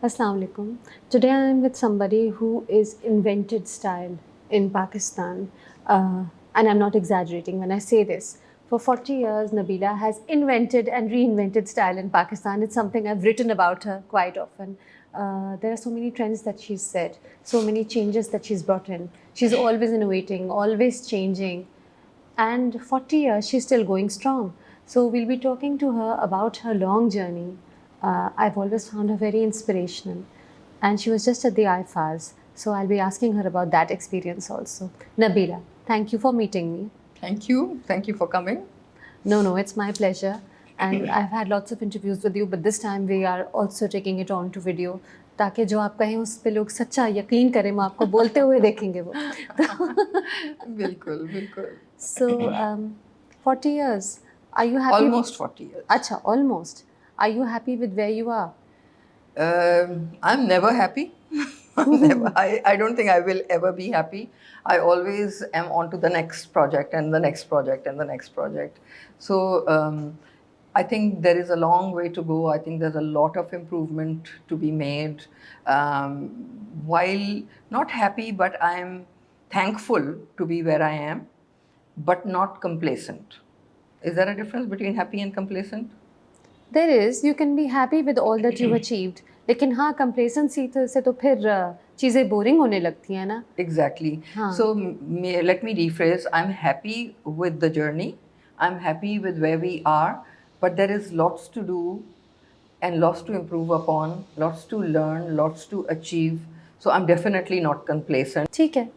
Assalamu alaikum. Today I am with somebody who is invented style in Pakistan. And I'm not exaggerating when I say this. For 40 years, Nabila has invented and reinvented style in Pakistan. It's something I've written about her quite often. There are so many trends that she's set, so many changes that she's brought in. She's always innovating, always changing. And 40 years, she's still going strong. So we'll be talking to her about her long journey. I've always found her very inspirational. And she was just at the IFAS. So I'll be asking her about that experience also. Nabila, thank you for meeting me. Thank you. Thank you for coming. No, it's my pleasure. And I've had lots of interviews with you, but this time we are also taking it on to video. ताकि जो आप कहें उस पे लोग सच्चा यकीन करें, हम आपको बोलते हुए देखेंगे वो. बिल्कुल, बिल्कुल. So, 40 years. Are you happy? Almost 40 years. Acha, almost. Are you happy with where you are? I'm never happy. I don't think I will ever be happy. I always am on to the next project and the next project and the next project. So I think there is a long way to go. I think there's a lot of improvement to be made. While not happy, but I'm thankful to be where I am, but not complacent. Is there a difference between happy and complacent? There is. You can be happy with all that you've achieved. लेकिन हाँ complacency से तो फिर चीज़ें boring होने लगती हैं ना. Exactly. हाँ. So let me rephrase. I'm happy with the journey. I'm happy with where we are, but there is lots to do and lots to improve upon, lots to learn, lots to achieve. So I'm definitely not complacent. ठीक है.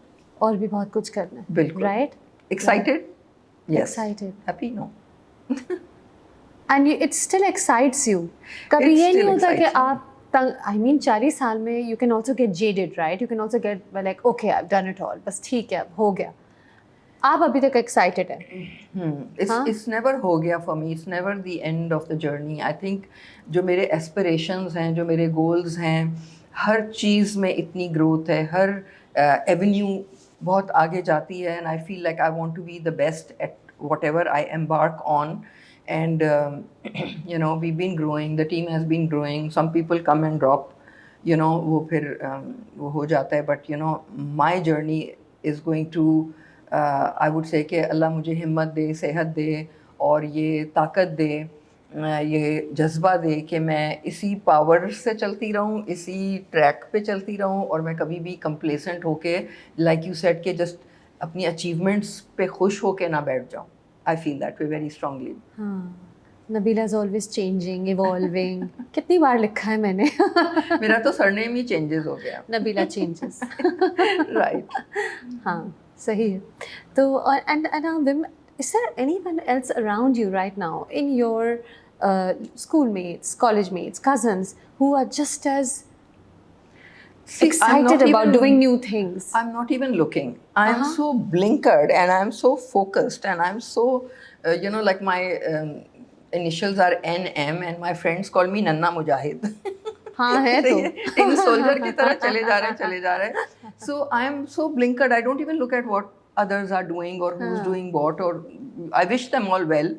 और भी बहुत कुछ करना है. बिल्कुल. Right? Excited? Yes. Excited. Happy? No. And it still excites you. कभी It ये नहीं still होता कि excites me. आप 40 साल में you can also get jaded, right? You can also get like, okay, I've done it all. बस ठीक है, अब हो गया. आप अभी तक excited हैं. It's never हो गया for me. It's never the end of the journey. I think जो मेरे aspirations हैं, जो मेरे goals हैं, हर चीज़ में इतनी growth है, हर avenue बहुत आगे जाती है, and I feel like I want to be the best at whatever I embark on. And we've been growing. The team has been growing. Some people come and drop. वो फिर वो हो जाता है. But my journey is going to I would say कि अल्लाह मुझे हिम्मत दे, सेहत दे और ये ताकत दे, ये जज्बा दे कि मैं इसी पावर से चलती रहूँ, इसी ट्रैक पे चलती रहूँ और मैं कभी भी कंप्लेसेंट होके लाइक यू सेड कि जस्ट अपनी अचीवमेंट्स पे खुश होके ना बैठ जाऊँ. I feel that way very strongly. हाँ. Nabila is always changing, evolving. कितनी बार लिखा है मैंने? मेरा तो सरनेम ही changes हो गया. Nabila changes. Right. हाँ, सही है. तो and is there anyone else around you right now in your schoolmates, college mates, cousins who are just as excited about doing new things? I'm not even looking. I'm so blinkered and I'm so focused and I'm so, like my initials are NM and my friends call me Nanna Mujahid. हाँ है तो. इन soldier की तरह चले जा रहे. So I'm so blinkered. I don't even look at what others are doing or who's doing what, or I wish them all well.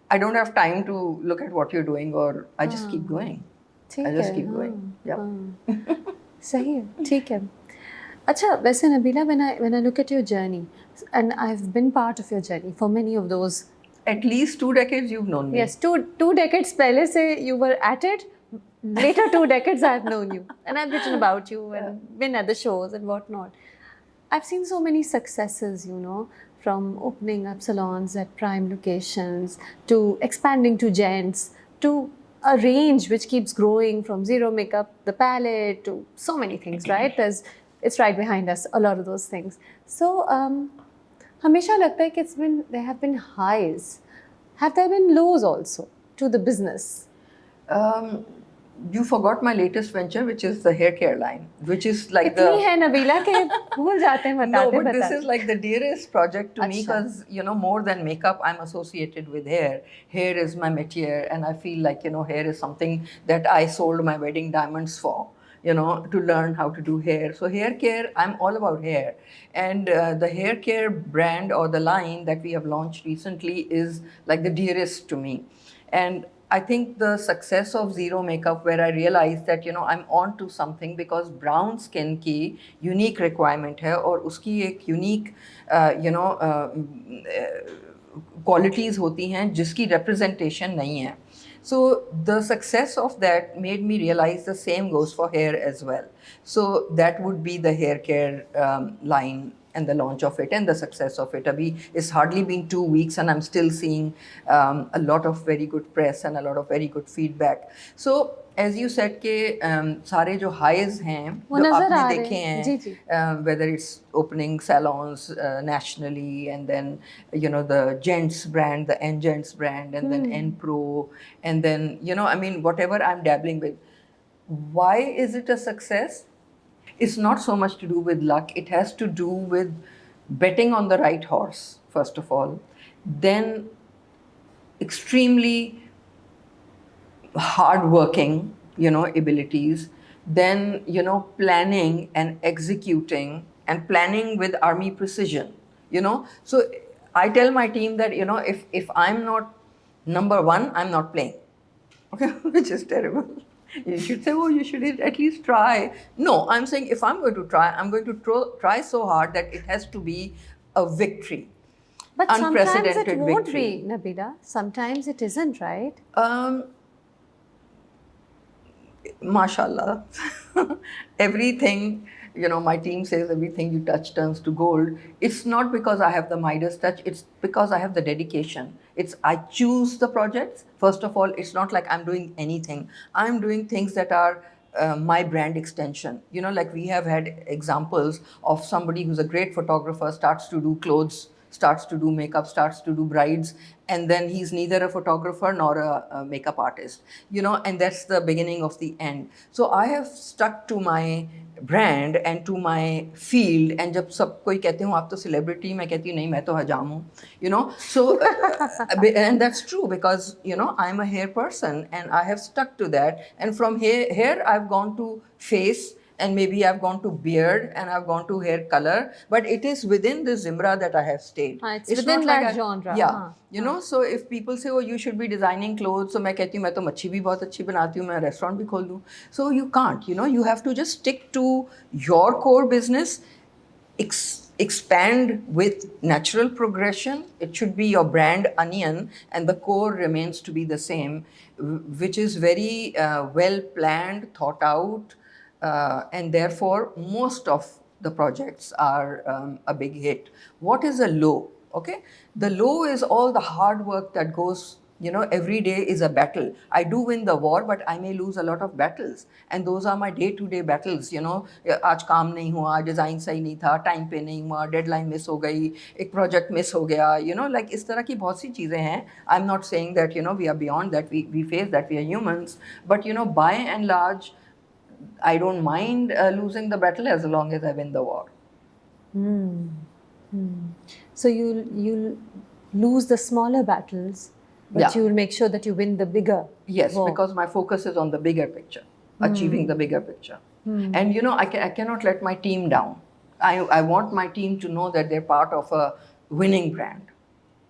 I don't have time to look at what you're doing, or I just keep going. I just keep going. Yeah. सही है, ठीक है. अच्छा, वैसे Nabila, when I look at your journey, and I've been part of your journey for many of those. At least 2 decades you've known me. Yes, two decades पहले से you were at it. Later 2 decades I've known you, and I've written about you and been at the shows and whatnot. I've seen so many successes, from opening up salons at prime locations to expanding to gents to a range which keeps growing from zero makeup, the palette, to so many things, right? It's right behind us, a lot of those things. So, हमेशा लगता है कि there have been highs. Have there been lows also to the business? You forgot my latest venture, which is the hair care line, which is like इतनी है नबीला के भूल जाते हैं No, बताते but this is like the dearest project to me because, more than makeup, I'm associated with hair. Hair is my métier, and I feel like, hair is something that I sold my wedding diamonds for, to learn how to do hair. So hair care, I'm all about hair. And the hair care brand or the line that we have launched recently is like the dearest to me. And I think the success of Zero Makeup, where I realized that I'm on to something, because brown skin की unique requirement है और उसकी एक unique qualities होती हैं जिसकी representation नहीं है. So the success of that made me realize the same goes for hair as well. So that would be the hair care line and the launch of it and the success of it. Abhi, it's hardly been 2 weeks and I'm still seeing a lot of very good press and a lot of very good feedback. So as you said कि सारे जो highs हैं वो जो नज़र आपने आ रहे देखे हैं, हैं, जी जी. whether it's opening salons nationally, and then the Gents brand, the N Gents brand, and then N Pro, and then I mean whatever I'm dabbling with. Why is it a success? It's not so much to do with luck. It has to do with betting on the right horse, first of all, then extremely hardworking, abilities, then, planning and executing, and planning with army precision. So I tell my team that, if I'm not number one, I'm not playing. Okay, which is terrible. You should say, oh, you should at least try. No, I'm saying if I'm going to try, I'm going to try so hard that it has to be a victory. But sometimes it Unprecedented won't victory. be, Nabila. Sometimes it isn't, right? Mashallah. Everything, my team says everything you touch turns to gold. It's not because I have the Midas touch, it's because I have the dedication. I choose the projects. First of all, it's not like I'm doing anything. I'm doing things that are my brand extension. Like we have had examples of somebody who's a great photographer, starts to do clothes, starts to do makeup, starts to do brides, and then he's neither a photographer nor a makeup artist, and that's the beginning of the end. So I have stuck to my brand and to my field, and जब सब कोई कहते हो आप तो celebrity, मैं कहती हूँ नहीं मैं तो हजाम हूँ, so and that's true because I'm a hair person and I have stuck to that, and from here I've gone to face, and maybe I've gone to beard, and I've gone to hair color, but it is within the Zimra that I have stayed. It's within not that like genre. Yeah, so if people say, oh, you should be designing clothes, so मैं कहती हूँ मैं तो मच्छी भी बहुत अच्छी बनाती हूँ, मैं restaurant भी खोल दूँ. So you can't, you have to just stick to your core business, expand with natural progression. It should be your brand onion, and the core remains to be the same, which is very well planned, thought out, and therefore most of the projects are a big hit. What is a low? Okay, the low is all the hard work that goes, every day is a battle. I do win the war, but I may lose a lot of battles, and those are my day-to-day battles. आज काम नहीं हुआ, design सही नहीं था, time पे नहीं हुआ, डेडलाइन मिस हो गई, एक प्रोजेक्ट मिस हो गया, like इस तरह की बहुत सी चीज़ें हैं. I'm not saying that we are beyond that, we face that, we are humans, but by and large, I don't mind losing the battle as long as I win the war. So you'll lose the smaller battles, but Yeah. you'll make sure that you win the bigger. Yes, war. because my focus is on the bigger picture, achieving the bigger picture. And I cannot let my team down. I want my team to know that they're part of a winning brand.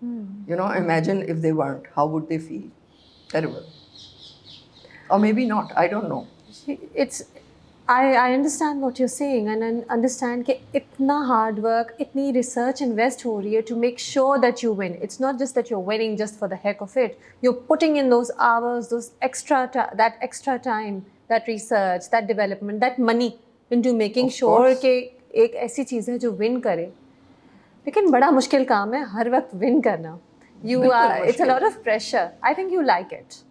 Imagine if they weren't, how would they feel? Terrible. Or maybe not, I don't know. I understand what you're saying, and I understand कि इतना hard work, इतनी research invest हो रही है to make sure that you win. It's not just that you're winning just for the heck of it. You're putting in those hours, that extra time, that research, that development, that money into making sure कि एक ऐसी चीज़ है जो win करे. लेकिन बड़ा मुश्किल काम है हर वक्त win करना. It's a lot of pressure. I think you like it.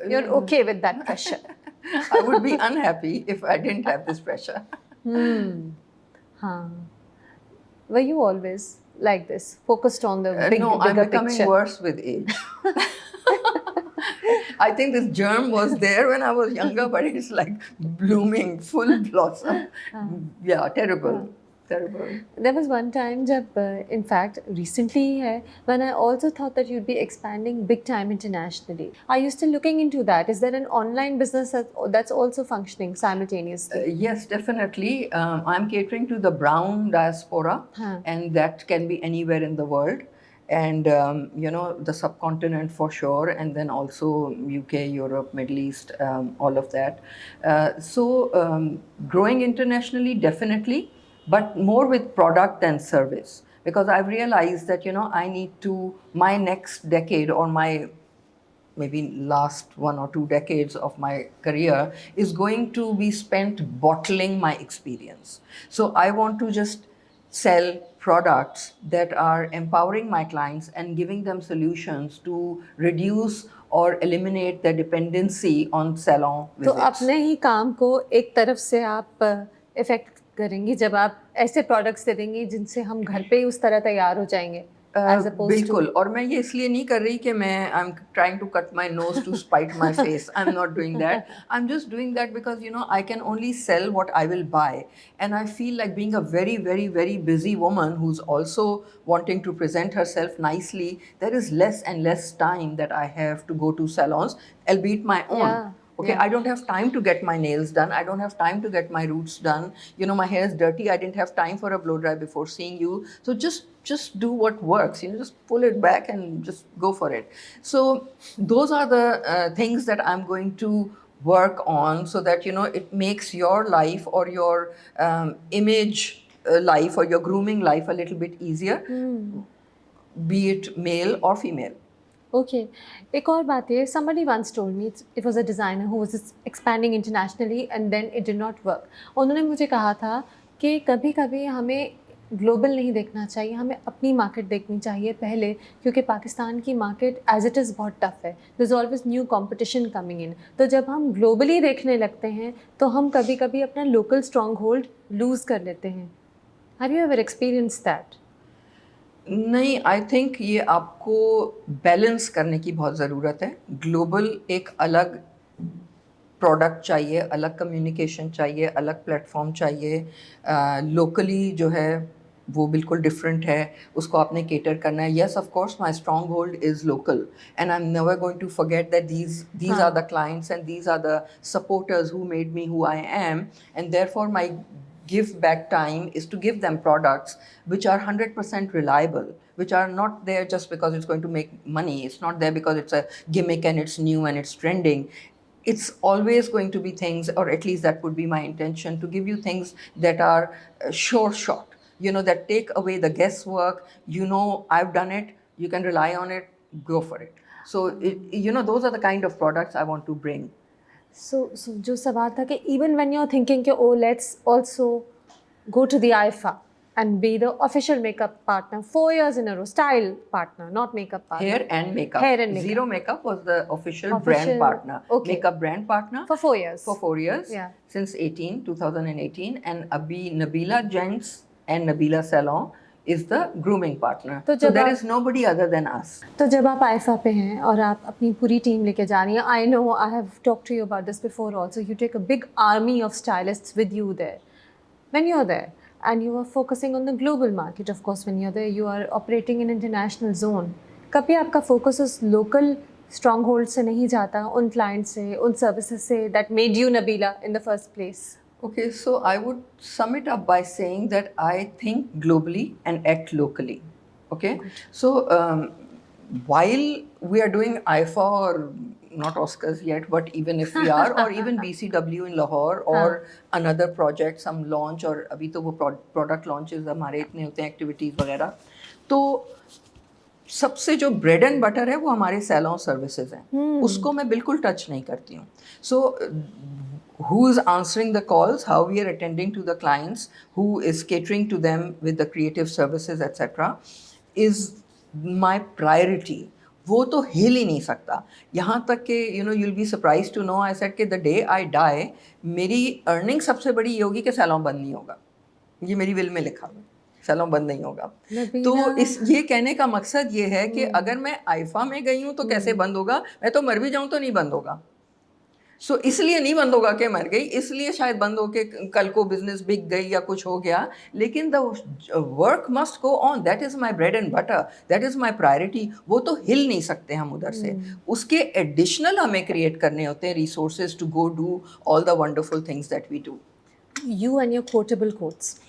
You're okay with that pressure. I would be unhappy if I didn't have this pressure. Were you always like this, focused on the No, I'm bigger becoming picture? worse with age. I think this germ was there when I was younger, but it's like blooming, full blossom. Yeah, terrible. Terrible. There was one time, in fact, recently, when I also thought that you'd be expanding big time internationally. Are you still looking into that? Is there an online business that's also functioning simultaneously? Yes, definitely. I'm catering to the brown diaspora, and that can be anywhere in the world. and you know, the subcontinent for sure, and then also UK, Europe, Middle East, all of that. Growing internationally, definitely, but more with product than service, because I've realized that, you know, I need to, my next decade, or my maybe last 1 or 2 decades of my career, is going to be spent bottling my experience. So I want to just sell products that are empowering my clients and giving them solutions to reduce or eliminate their dependency on salon तो visits. अपने ही काम को एक तरफ से आप effect करेंगी जब आप ऐसे प्रोडक्ट्स दे देंगी जिनसे हम घर पे ही उस तरह तैयार हो जाएंगे एज अपोज टू बिल्कुल, और मैं ये इसलिए नहीं कर रही कि मैं I am trying to cut my nose to spite my face. I am not doing that. I am just doing that because, you know, I can only sell what I will buy. And I feel like, being a very, very, very busy woman who's also wanting to present herself nicely, there is less and less time that I have to go to salons, albeit my own. Yeah. Okay, Yeah. I don't have time to get my nails done. I don't have time to get my roots done. You know, my hair is dirty. I didn't have time for a blow dry before seeing you. So just do what works. You know, just pull it back and just go for it. So those are the things that I'm going to work on, so that, you know, it makes your life, or your image life, or your grooming life a little bit easier, be it male or female. Okay. एक और बात है, somebody once told me it was a designer who was expanding internationally and then it did not work. उन्होंने मुझे कहा था कि कभी कभी हमें ग्लोबल नहीं देखना चाहिए, हमें अपनी मार्केट देखनी चाहिए पहले, क्योंकि पाकिस्तान की मार्केट एज इट इज़ बहुत टफ है. There is always new competition coming in. तो जब हम ग्लोबली देखने लगते हैं तो हम कभी कभी अपना लोकल स्ट्रॉन्ग होल्ड लूज़ कर लेते हैं. Have you ever experience that? नहीं, आई थिंक ये आपको बैलेंस करने की बहुत ज़रूरत है. ग्लोबल एक अलग प्रोडक्ट चाहिए, अलग कम्युनिकेशन चाहिए, अलग प्लेटफॉर्म चाहिए. लोकली जो है वो बिल्कुल डिफरेंट है, उसको आपने केटर करना है. Yes, of course my strong hold is local, and I am never going to forget that these are the clients, and these are the supporters who made me who I am, and therefore my give back time is to give them products which are 100% reliable, which are not there just because it's going to make money. It's not there because it's a gimmick and it's new and it's trending. It's always going to be things, or at least that would be my intention, to give you things that are sure shot, you know, that take away the guesswork. You know, I've done it, you can rely on it, go for it. So you know, those are the kind of products I want to bring. So जो सवाल था कि even when you're thinking कि oh let's also go to the IFA and be the official makeup partner 4 years in a row, style partner, not makeup partner. Hair and makeup. Hair and makeup. Zero Makeup was the official brand partner. Okay. Makeup brand partner. For 4 years. For 4 years. Yeah. Since 2018. And abhi Nabila Gents and Nabila Salon is the grooming partner. तो So जब there आप- is nobody other than us. तो जब आप IIFA पे हैं और आप अपनी पूरी टीम लेके जा रही हैं, I know, I have talked to you about this before also, you take a big army of stylists with you there. When you're there and you are focusing on the global market, of course, when you're there, you are operating in international zone. कभी आपका focus उस local strong hold से नहीं जाता, उन client से, उन services से that made you Nabila in the first place? Okay, so I would sum it up by saying that I think globally and act locally. Okay, so while we are doing IFA, or not Oscars yet, but even if we are, or even BCW in Lahore, or another project, some launch, और अभी तो वो product launches हमारे इतने होते हैं, activities वगैरह, तो सबसे जो ब्रेड एंड बटर है वो हमारे सैलून सर्विसेज हैं, उसको मैं बिल्कुल टच नहीं करती हूँ. सो who is answering the calls, how we are attending to the clients, who is catering to them with the creative services, etc., is my priority. वो तो हिल ही नहीं सकता. यहाँ तक कि you know, you'll be surprised to know, I said कि the day I die, मेरी earning सबसे बड़ी ये होगी कि सैलून बंद नहीं होगा. ये मेरी विल में लिखा हुआ है, सैलून बंद नहीं होगा. तो इस ये कहने का मकसद ये है कि अगर मैं आइफा में गई हूँ तो कैसे बंद होगा, मैं तो मर भी जाऊँ तो नहीं बंद होगा. सो इसलिए नहीं बंद होगा कि मर गई, इसलिए शायद बंद हो के कल को बिजनेस बिक गई या कुछ हो गया, लेकिन the work must go on. That is my bread and butter, that is my priority. वो तो हिल नहीं सकते हम उधर से. उसके एडिशनल हमें क्रिएट करने होते हैं resources to go do all the wonderful things that we do. You and your quotable quotes.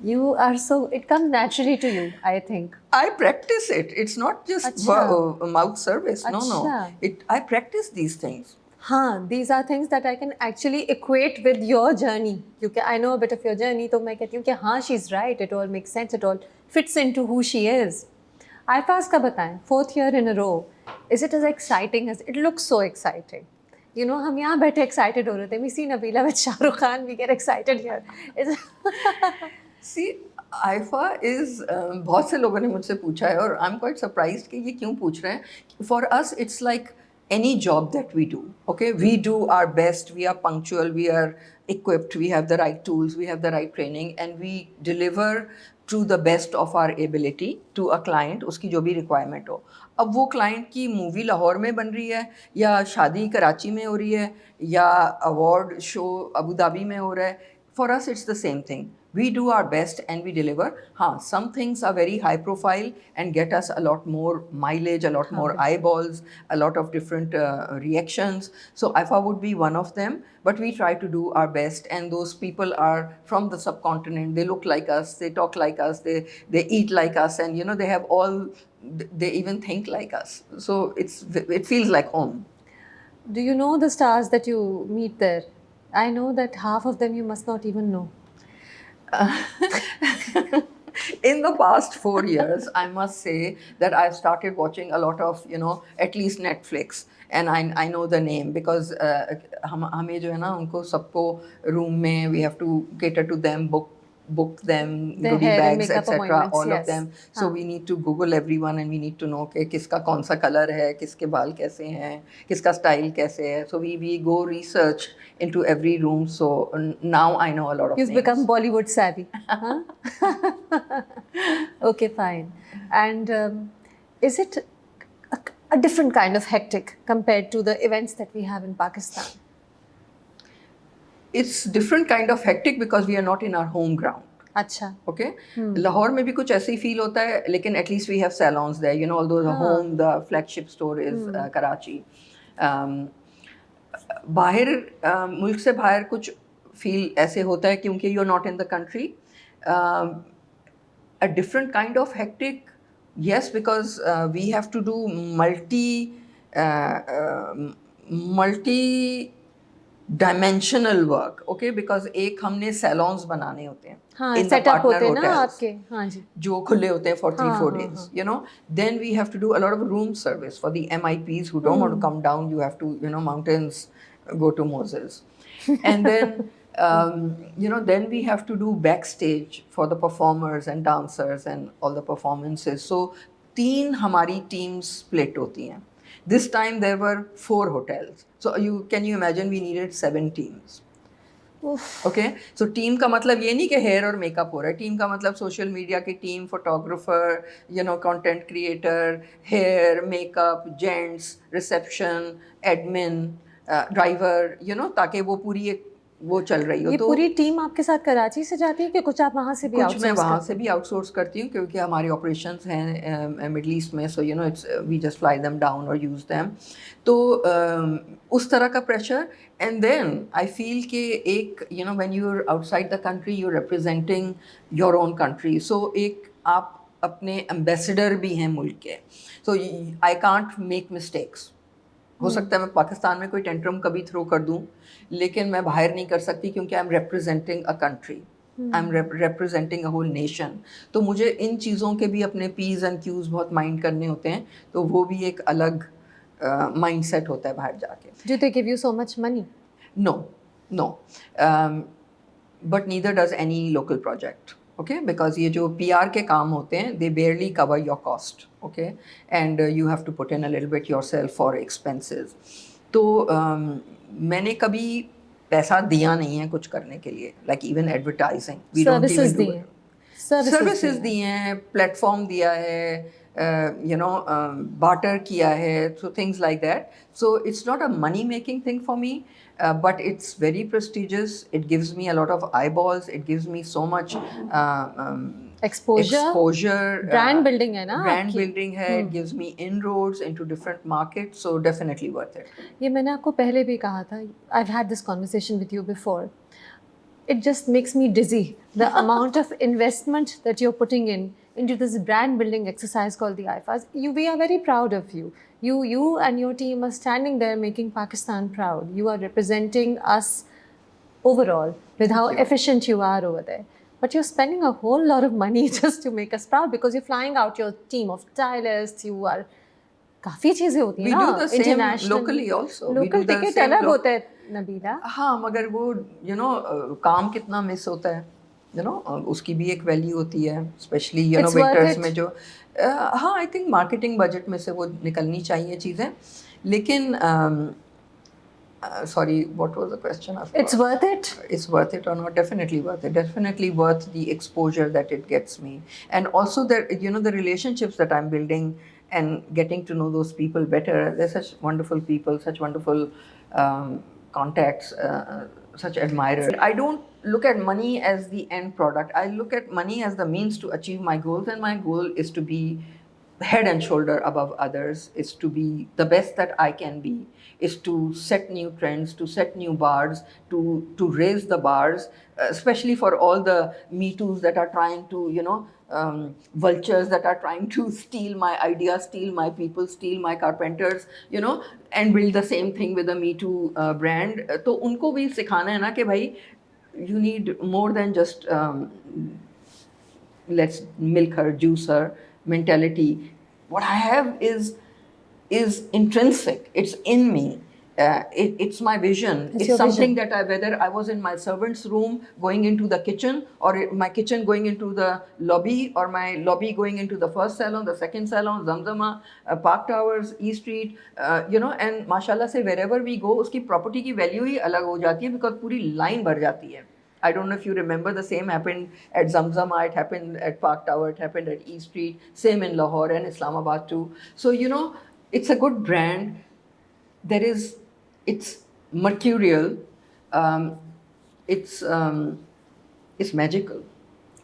You are so, it comes naturally to you, I think. I practice it. It's not just Acha. mouth service. No, no. Acha. I practice these things. हाँ, these are things that I can actually equate with your journey. क्योंकि I know a bit of your journey, तो मैं कहती हूँ कि हाँ, she's right. It all makes sense. It all fits into who she is. IPAS का बताएं, 4th year in a row. Is it as exciting as it looks? So exciting. You know, हम यहाँ बैठे excited हो रहे थे. We see Nabila with Shah Rukh Khan. We get excited here. See, IIFA is बहुत से लोगों ने मुझसे पूछा है और आई एम क्वाइट सरप्राइज्ड कि ये क्यों पूछ रहे हैं. For us it's like any job that we do, okay, we do our best, we are punctual, we are equipped, we have the right tools, we have the right training, and we deliver to the best of our ability to a client, उसकी जो भी requirement हो. अब वो client की movie Lahore में बन रही है या शादी कराची में हो रही है या अवार्ड शो अबू धाबी में हो रहा है, for us it's the same thing. We do our best and we deliver. Some things are very high profile and get us a lot more mileage, a lot more eyeballs, a lot of different reactions. So IFA would be one of them, but we try to do our best. And those people are from the subcontinent. They look like us, they talk like us, they eat like us, and you know they have all. They even think like us. So it feels like home. Do you know the stars that you meet there? I know that half of them you must not even know. In the past 4 years, I must say that I've started watching a lot of, you know, at least Netflix, and I know the name because हमें जो है ना उनको सबको room में we have to cater to them, book them, Their goodie hair and bags, makeup etc. appointments, all yes. of them. So we need to Google everyone and we need to know कि किसका कौन सा color है, किसके बाल कैसे हैं, किसका style कैसे है. So we go research into every room. So now I know a lot of You've names. become Bollywood savvy. Huh? Okay, fine. And is it a different kind of hectic compared to the events that we have in Pakistan? It's different kind of hectic because we are not in our home ground. अच्छा. Okay, Lahore में भी कुछ ऐसे ही feel होता है, लेकिन at least we have salons there. You know, although the home, the flagship store is Karachi. बाहर मुल्क से बाहर कुछ फील ऐसे होता है क्योंकि you're not in the country. A different kind of hectic, yes, because we have to do multi dimensional work, okay, because एक हमने salons बनाने होते हैं हाँ, in the setup partner होते हैं ना hotels आपके. हाँ जी. जो खुले होते हैं for 3-4 हाँ, days, हाँ. you know. Then we have to do a lot of room service for the MIPs who don't want to come down. You have to, you know, mountains, go to Moses. And then you know, then we have to do backstage for the performers and dancers and all the performances. So 3 हमारी teams split होती हैं. This time there were 4 hotels. So can you imagine we needed 7 teams. Okay, so team का मतलब ये नहीं कि hair और makeup हो रहा है. टीम का मतलब सोशल मीडिया की team, photographer, you know, content creator, hair, makeup, gents, reception, admin, driver, you know, ताकि वो पूरी एक वो चल रही हो. ये तो पूरी टीम आपके साथ कराची से जाती है कि कुछ आप वहाँ से भी कुछ आउटसोर्स मैं वहाँ करते से हैं? भी आउटसोर्स करती हूँ क्योंकि हमारी ऑपरेशंस हैं मिडल ईस्ट में. So you know, it's we just fly them down और यूज़ देम. तो उस तरह का प्रेशर. एंड देन आई फील कि एक, you know, when you are outside the country you are representing your own country. So एक आप अपने एम्बेसडर भी हैं मुल्क के. So I can't make mistakes. हो सकता है मैं पाकिस्तान में कोई टेंट्रम कभी थ्रो कर दूं, लेकिन मैं बाहर नहीं कर सकती क्योंकि I am representing a country, I am representing a whole nation. तो मुझे इन चीज़ों के भी अपने पीज एंड क्यूज बहुत माइंड करने होते हैं. तो वो भी एक अलग माइंड सेट होता है बाहर जाके. Do they give you so much money? No, no. But neither does any local project. Okay, because ये जो PR के काम होते हैं, they barely cover your cost. Okay, and you have to put in a little bit yourself for expenses. तो मैंने कभी पैसा दिया नहीं है कुछ करने के लिए, like even advertising. We don't even do it. Services दिए हैं, प्लेटफॉर्म दिया है, you know, barter किया है, so things like that. So it's not a money making thing for me, but it's very prestigious. It gives me a lot of eyeballs. It gives me so much exposure. Brand building है ना Brand आपकी? building है. It gives me inroads into different markets. So definitely worth it. ये मैंने आपको पहले भी कहा था. I've had this conversation with you before. it just makes me dizzy. The amount of investment that you're putting in into this brand building exercise called the IFAs. We are very proud of you. You and your team are standing there making Pakistan proud. You are representing us overall with how you. efficient you are over there. But you're spending a whole lot of money just to make us proud because you're flying out your team of stylists. You are काफी चीजें होती हैं We ना do the same international locally also. We local do the ticket same अलग होते हैं नबीला. हाँ, मगर वो काम कितना मिस होता है, उसकी भी एक वैल्यू होती है, specially It's worth winters it. में जो हाँ, आई थिंक मार्केटिंग बजट में से वो निकलनी चाहिए चीज़ें, लेकिन sorry, what was the question? It's worth it. It's worth it or not? Definitely worth it. Definitely worth the exposure that it gets me, and also the relationships that I'm building and getting to know those people better. They're such wonderful people, such wonderful contacts, such admirers. I don't look at money as the end product. I look at money as the means to achieve my goals, and my goal is to be head and shoulder above others, is to be the best that I can be, is to set new trends, to set new bars, to raise the bars, especially for all the Me Too's that are trying to, vultures that are trying to steal my ideas, steal my people, steal my carpenters, and build the same thing with a Me Too brand. तो उनको भी सिखाना है ना कि भाई, you need more than just let's milk her, juice her mentality. What I have is intrinsic. It's in me. It's my vision. It's It's your something vision. that whether I was in my servant's room going into the kitchen, or my kitchen going into the lobby, or my lobby going into the first salon, the second salon, Zamzama, Park Towers, E Street, and mashallah se wherever we go, uski property ki value hi alag ho jati hai because puri line bhar jati hai. I don't know if you remember, the same happened at Zamzama, it happened at Park Tower, it happened at E Street, same in Lahore and Islamabad too. So, it's a good brand. It's mercurial, it's magical.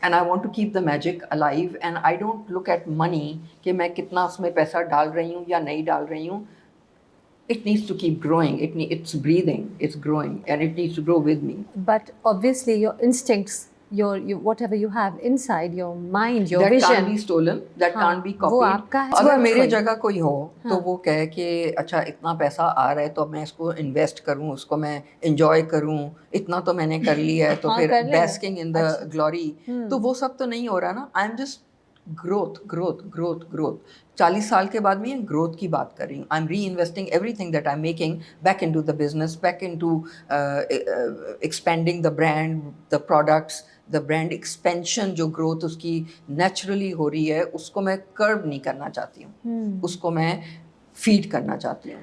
And I want to keep the magic alive, and I don't look at money कि मैं कितना उसमें पैसा डाल रही हूँ या नहीं डाल रही हूँ. It needs to keep growing. It's breathing, it's growing, and it needs to grow with me. But obviously your instincts, your whatever you have inside your mind, your that vision, can't be stolen, that हाँ, can't be वो copied. आपका है. अगर It's मेरे worthwhile. जगह कोई हो तो वो कहे कि अच्छा इतना पैसा आ रहा है तो मैं इसको इन्वेस्ट करूं, उसको मैं इंजॉय करूं, इतना तो मैंने कर लिया है तो हाँ, फिर कर लेना. बेस्किंग इन द ग्लोरी, तो वो सब तो नहीं हो रहा ना. आई am just growth growth growth growth. 40 साल के बाद मैं ग्रोथ की बात कर रही हूँ. आई एम री investing everything that I am making back into the business, back into expanding the brand, the products, the brand expansion. जो ग्रोथ उसकी नेचुरली हो रही है उसको मैं कर्व नहीं करना चाहती हूँ, उसको मैं फीड करना चाहती हूँ.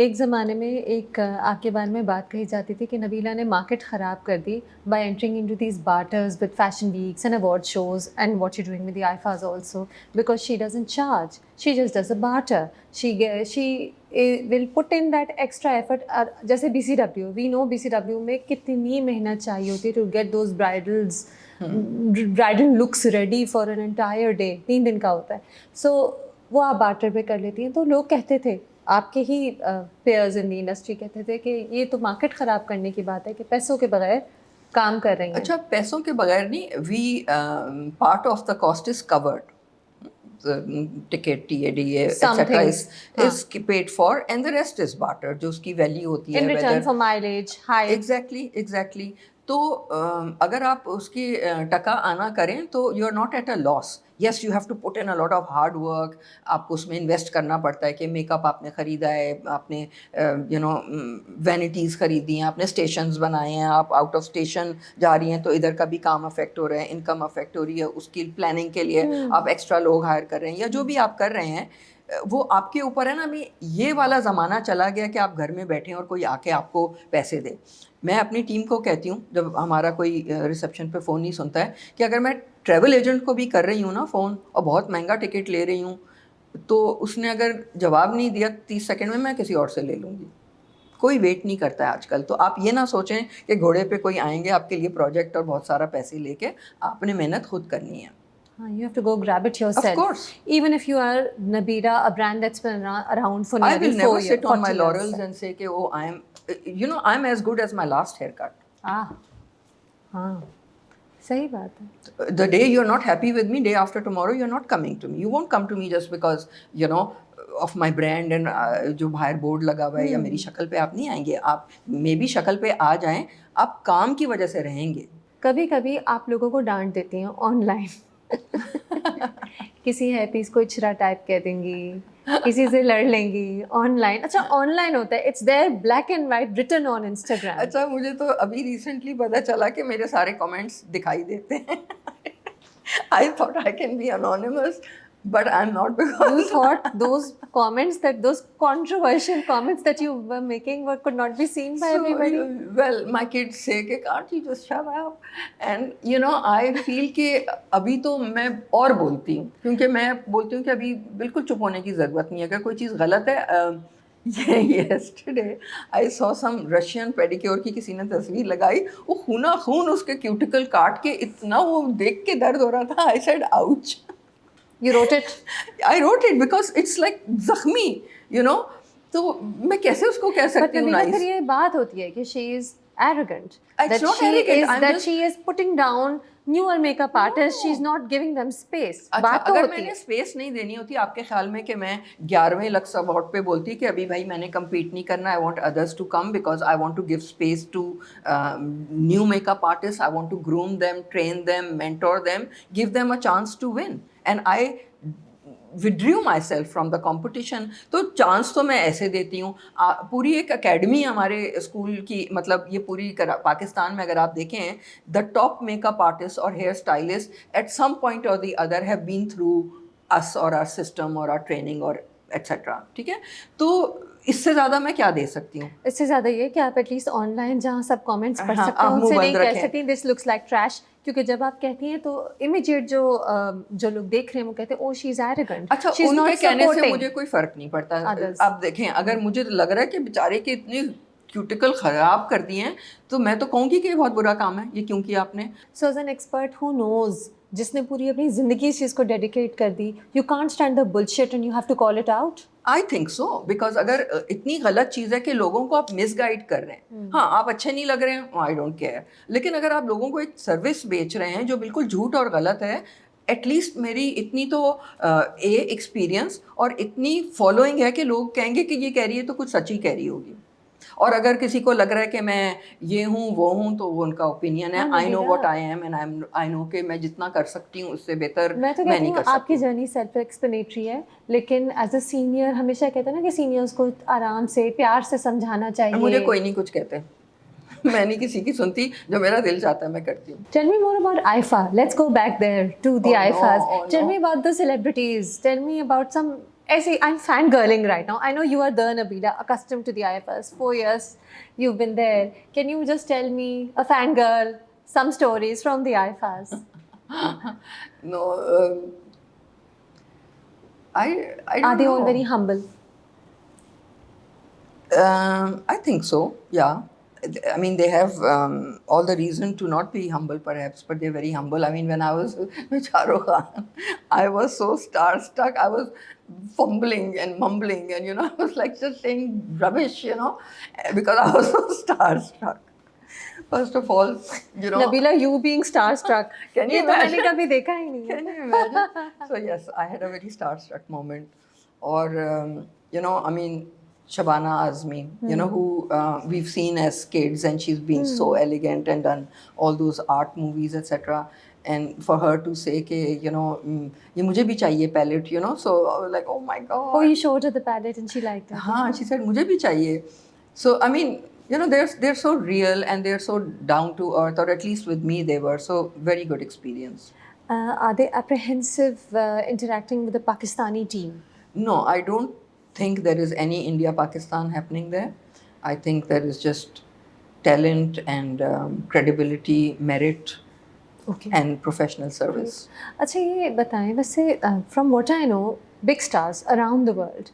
एक ज़माने में एक आपके बारे में बात कही जाती थी कि नबीला ने मार्केट ख़राब कर दी by entering into these barters with fashion weeks and award shows and what you're doing with the IFAs also, because she doesn't charge, she just does a barter. She will put in that extra effort. जैसे BCW, we know BCW में कितनी मेहनत चाहिए होती है to get those bridal looks ready for an entire day. 3 दिन का होता है. So वो आप बार्टर पे कर लेती हैं. तो लोग कहते थे, आपके ही पेयर्स इन द इंडस्ट्री कहते थे कि ये तो मार्केट ख़राब करने की बात है कि पैसों के बगैर काम कर रही हैं. अच्छा, पैसों के बगैर नहीं, we part of the cost is covered. Ticket, TADA etc. is paid for, and the rest is barter, जो उसकी वैल्यू होती है in return for mileage, height. Exactly. तो अगर आप उसकी टका आना करें तो you are not at a loss. Yes, you have to put in a lot of hard work. आपको उसमें इन्वेस्ट करना पड़ता है कि मेकअप आपने ख़रीदा है, आपने वैनिटीज़ ख़रीदी हैं, आपने स्टेशंस बनाए हैं, आप आउट ऑफ स्टेशन जा रही हैं तो इधर का भी काम अफेक्ट हो रहा है, इनकम अफेक्ट हो रही है, उसकी प्लानिंग के लिए आप एक्स्ट्रा लोग हायर कर रहे हैं, या जो भी आप कर रहे हैं वो आपके ऊपर है ना. अभी ये वाला ज़माना चला गया कि आप घर में बैठें और कोई आके आपको पैसे दे. मैं अपनी टीम को कहती हूँ जब हमारा कोई रिसेप्शन पे फ़ोन नहीं सुनता है कि अगर मैं ट्रैवल एजेंट को भी कर रही हूँ ना फ़ोन और बहुत महंगा टिकट ले रही हूँ, तो उसने अगर जवाब नहीं दिया 30 सेकंड में, मैं किसी और से ले लूँगी. कोई वेट नहीं करता है आजकल. तो आप ये ना सोचें कि घोड़े पे कोई आएंगे आपके लिए प्रोजेक्ट और बहुत सारा पैसे लेके. आपने मेहनत खुद करनी है. You have to go grab it yourself. Of course. Even if you are Nabila, a brand that's been around for I nearly will 4 never years, sit on my 40 laurels years. and say, "Oh, I'm as good as my last haircut." Ah, हाँ, सही बात है। The day you're not happy with me, day after tomorrow you're not coming to me. You won't come to me just because you know of my brand and जो बाहर board लगा हुआ है या मेरी शक्ल पे आप नहीं आएंगे. आप मे बी शक्ल पे आ जाएं, आप काम की वजह से रहेंगे. कभी-कभी आप लोगों को डांट देती हैं ऑनलाइन। किसी हैपीज को इचरा टाइप कह देंगी, किसी से लड़ लेंगी ऑनलाइन। अच्छा, ऑनलाइन होता है, it's there black and white written on Instagram. अच्छा, मुझे तो अभी रिसेंटली पता चला कि मेरे सारे कमेंट्स दिखाई देते हैं. I thought I can be anonymous, but I'm not because You thought those comments, that those controversial comments that you were making could not be seen by everybody? Well, my kids say कि can't you just shut up? And you know, I feel कि अभी तो मैं और बोलती हूँ, क्योंकि मैं बोलती हूँ कि अभी बिल्कुल चुप होने की ज़रूरत नहीं है. अगर कोई चीज़ गलत है, yesterday I saw some Russian pedicure की किसी ने तस्वीर लगाई, वो खूना खून उसके क्यूटिकल काट के, इतना वो देख के दर्द हो रहा था. I said ouch. You wrote it? I wrote it because it's like जख्मी, you know. तो मैं कैसे उसको कह But सकती हूँ Nabila, nice? फिर ये बात होती है कि she is arrogant. It's That not she arrogant, is I'm that just- she is putting down newer makeup artists. She's not giving them space. अच्छा, बात तो अगर होती मैंने है. स्पेस नहीं देनी होती आपके ख्याल में कि मैं 11वें लक्स अवार्ड पे बोलती कि अभी भाई मैंने compete नहीं करना, I want others to come because I want to give space to new makeup artist. I want to groom them, train them, mentor them, give them a chance to win. And I withdrew myself from the competition. तो chance तो मैं ऐसे देती हूँ. पूरी एक academy हमारे school की, मतलब ये पूरी पाकिस्तान में अगर आप देखें, द टॉप मेकअप आर्टिस्ट और hair stylist at some point और the other have been through us और आवर सिस्टम और आवर ट्रेनिंग और एट्सेट्रा. ठीक है, तो इससे ज़्यादा मैं क्या दे सकती हूँ? इससे ज़्यादा ये कि आप एटलीस्ट ऑनलाइन जहाँ सब कमेंट्स पढ़ हाँ, सकते हैं आप मुंह उनसे बंद नहीं कह रखें. सकती दिस लुक्स लाइक ट्रैश, क्योंकि जब आप कहती हैं तो इमीडिएट जो लोग देख रहे हैं वो कहते हैं ओ शी इज एरोगेंट. अच्छा, शी इज उनके नॉट कहने से सपोर्टिंग. मुझे कोई फ़र्क नहीं पड़ता. Others. आप देखें, अगर मुझे लग रहा है कि बेचारे की इतनी क्यूटिकल ख़राब कर दी हैं, तो मैं तो कहूँगी कि ये बहुत बुरा काम है. ये क्यों किया आपने? So as an expert who knows, जिसने पूरी अपनी जिंदगी इस चीज़ को डेडिकेट कर दी, you can't stand the bullshit and you have to call it out. I think so, because अगर इतनी गलत चीज़ है कि लोगों को आप मिसगाइड कर रहे हैं. हाँ, आप अच्छे नहीं लग रहे हैं, आई डोंट केयर. लेकिन अगर आप लोगों को एक सर्विस बेच रहे हैं जो बिल्कुल झूठ और गलत है, एटलीस्ट मेरी इतनी तो एक्सपीरियंस और इतनी फॉलोइंग है कि लोग कहेंगे कि ये कह रही है तो कुछ सच ही कह रही होगी. और अगर किसी को लग रहा है कि मैं ये हूँ वो हूँ, तो वो उनका ओपिनियन है. I know what I am and I know कि मैं जितना कर सकती हूँ उससे बेहतर मैं तो मैं कहती नहीं हूँ कर आपकी सकती. जर्नी सेल्फ एक्सप्लेनेटरी है, लेकिन एज अ सीनियर हमेशा कहते हैं ना कि सीनियर्स को आराम से प्यार से समझाना चाहिए. मुझे कोई नहीं कुछ कहते. मैं नहीं किसी की सुनती, जो मेरा दिल चाहता है मैं करती हूँ. Tell me more about IFA. Let's go back there to the Oh, no, IFAs. oh, Tell no. me about the celebrities. Tell me about some. ऐसे I'm fangirling right now. I know you are the Nabila, accustomed to the IFAs. 4 years you've been there. Can you just tell me, a fangirl, some stories from the IFAs? No, I Are don't they know. all very humble? I think so, yeah. I mean, they have all the reason to not be humble, perhaps, but they're very humble. I mean, when I was with Shah Rukh Khan, I was so starstruck. I was fumbling and mumbling, and I was like just saying rubbish, because I was so starstruck. First of all, Nabila, you being starstruck. Can you ये तो मैंने imagine? कभी देखा ही नहीं है. Can you imagine? So yes, I had a very starstruck moment. Or I mean, Shabana Azmi, who we've seen as kids, and she's been so elegant and done all those art movies, etc. And for her to say कि ये मुझे भी चाहिए palette, so I was like, oh my god. Oh, you showed her the palette and she liked it. हाँ, she said मुझे भी चाहिए. So I mean, they're so real and they're so down to earth, or at least with me they were. So very good experience. Are they apprehensive interacting with the Pakistani team? No, I don't think there is any India-Pakistan happening there. I think there is just talent and credibility, merit, Okay. and professional service. अच्छा, ये बताएं वैसे from what I know, big stars around the world